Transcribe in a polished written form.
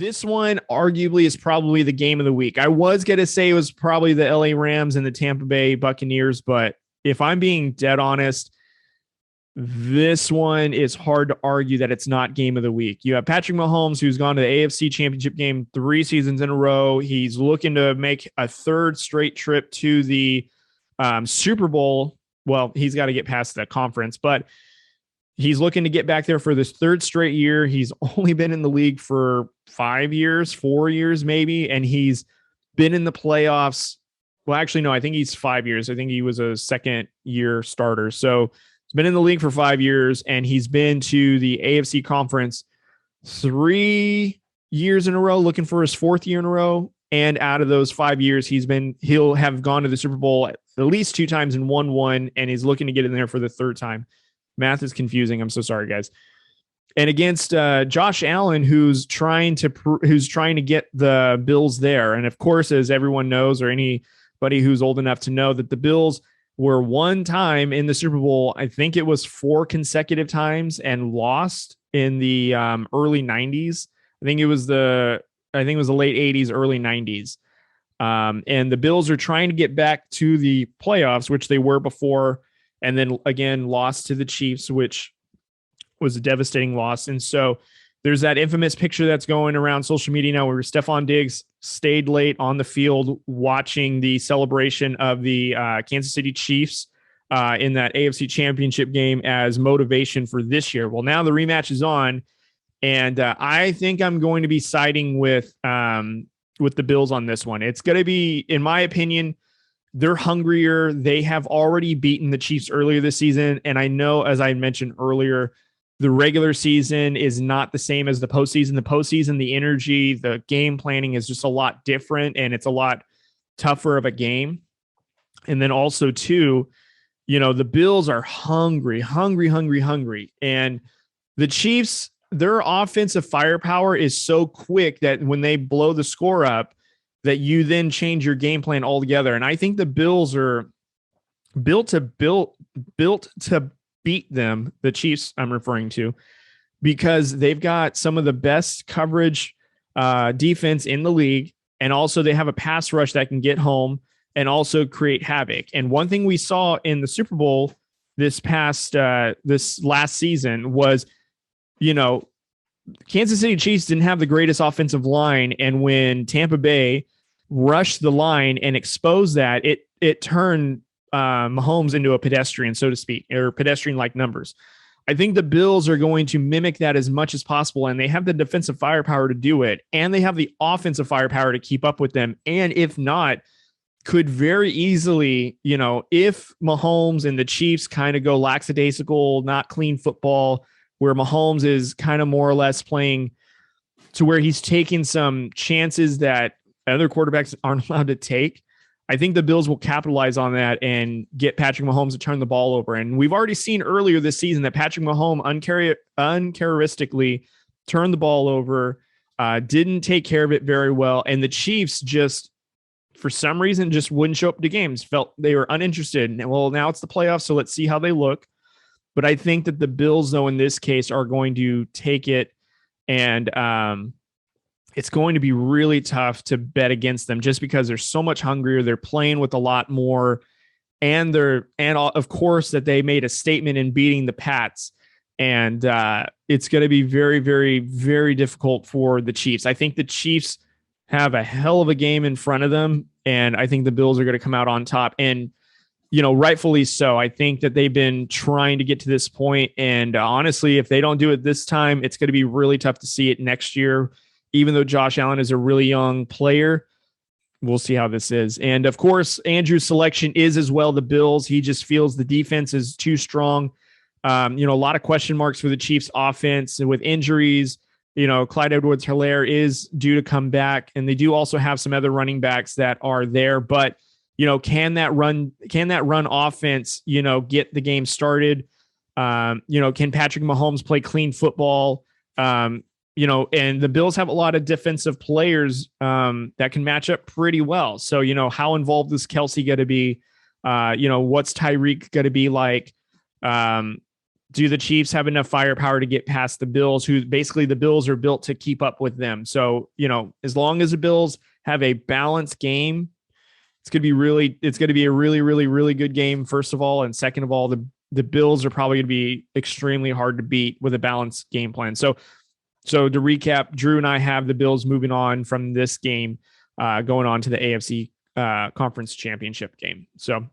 This one arguably is probably the game of the week. I was going to say it was probably the LA Rams and the Tampa Bay Buccaneers, but if I'm being dead honest, this one is hard to argue that it's not game of the week. You have Patrick Mahomes, who's gone to the AFC Championship game 3 seasons in a row. He's looking to make a third straight trip to the Super Bowl. Well, he's got to get past the conference, but he's looking to get back there for this third straight year. He's only been in the league for 4 years maybe, and he's been in the playoffs. Well, actually, no, I think he's 5 years. I think he was a second-year starter. So he's been in the league for 5 years, and he's been to the AFC Conference 3 years in a row, looking for his 4th year in a row. And out of those 5 years, he'll have gone to the Super Bowl at least 2 times and won one, and he's looking to get in there for the 3rd time. Math is confusing. I'm so sorry, guys. And against Josh Allen, who's trying to get the Bills there. And of course, as everyone knows, or anybody who's old enough to know, that the Bills were one time in the Super Bowl, I think it was 4 consecutive times, and lost in the early 90s. I think it was the late 80s, early 90s. And the Bills are trying to get back to the playoffs, which they were before, and then again lost to the Chiefs, which was a devastating loss. And so there's that infamous picture that's going around social media now where Stephon Diggs stayed late on the field watching the celebration of the Kansas City Chiefs in that AFC Championship game as motivation for this year. Well, now the rematch is on, and I think I'm going to be siding with the Bills on this one. It's going to be, in my opinion, they're hungrier. They have already beaten the Chiefs earlier this season. And I know, as I mentioned earlier, the regular season is not the same as the postseason. The postseason, the energy, the game planning is just a lot different, and it's a lot tougher of a game. And then also, too, the Bills are hungry. And the Chiefs, their offensive firepower is so quick that when they blow the score up, that you then change your game plan altogether. And I think the Bills are built to beat them, the Chiefs I'm referring to, because they've got some of the best coverage defense in the league. And also they have a pass rush that can get home and also create havoc. And one thing we saw in the Super Bowl this last season was, Kansas City Chiefs didn't have the greatest offensive line. And when Tampa Bay rushed the line and exposed that, it turned Mahomes into a pedestrian, so to speak, or pedestrian-like numbers. I think the Bills are going to mimic that as much as possible, and they have the defensive firepower to do it, and they have the offensive firepower to keep up with them. And if not, could very easily, if Mahomes and the Chiefs kind of go lackadaisical, not clean football, where Mahomes is kind of more or less playing to where he's taking some chances that other quarterbacks aren't allowed to take, I think the Bills will capitalize on that and get Patrick Mahomes to turn the ball over. And we've already seen earlier this season that Patrick Mahomes uncharacteristically turned the ball over, didn't take care of it very well. And the Chiefs just, for some reason, just wouldn't show up to games, felt they were uninterested. And well, now it's the playoffs, so let's see how they look. But I think that the Bills, though, in this case, are going to take it, and it's going to be really tough to bet against them just because they're so much hungrier. They're playing with a lot more, and of course that they made a statement in beating the Pats, and it's going to be very, very, very difficult for the Chiefs. I think the Chiefs have a hell of a game in front of them, and I think the Bills are going to come out on top, and rightfully so. I think that they've been trying to get to this point, and honestly, if they don't do it this time, it's going to be really tough to see it next year. Even though Josh Allen is a really young player, we'll see how this is. And of course, Andrew's selection is as well the Bills. He just feels the defense is too strong. A lot of question marks for the Chiefs offense, and with injuries, Clyde Edwards-Helaire is due to come back, and they do also have some other running backs that are there, but can that run offense, get the game started? Can Patrick Mahomes play clean football? And the Bills have a lot of defensive players that can match up pretty well. So, how involved is Kelsey going to be? What's Tyreek going to be like? do the Chiefs have enough firepower to get past the Bills, who basically the Bills are built to keep up with them? So, as long as the Bills have a balanced game, it's going to be a really, really, really good game, first of all. And second of all, the Bills are probably going to be extremely hard to beat with a balanced game plan. So to recap, Drew and I have the Bills moving on from this game, going on to the AFC Conference Championship game. So